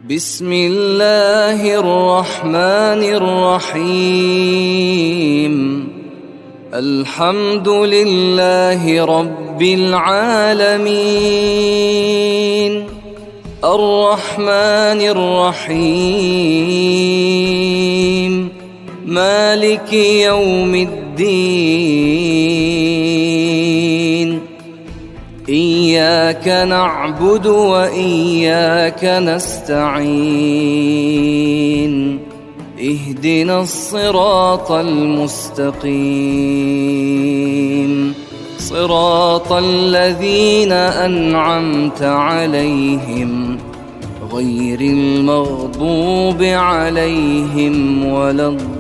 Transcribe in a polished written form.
بسم الله الرحمن الرحيم. الحمد لله رب العالمين، الرحمن الرحيم، مالك يوم الدين. إياك نعبد وإياك نستعين، اهدنا الصراط المستقيم، صراط الذين أنعمت عليهم غير المغضوب عليهم ولا الضالين.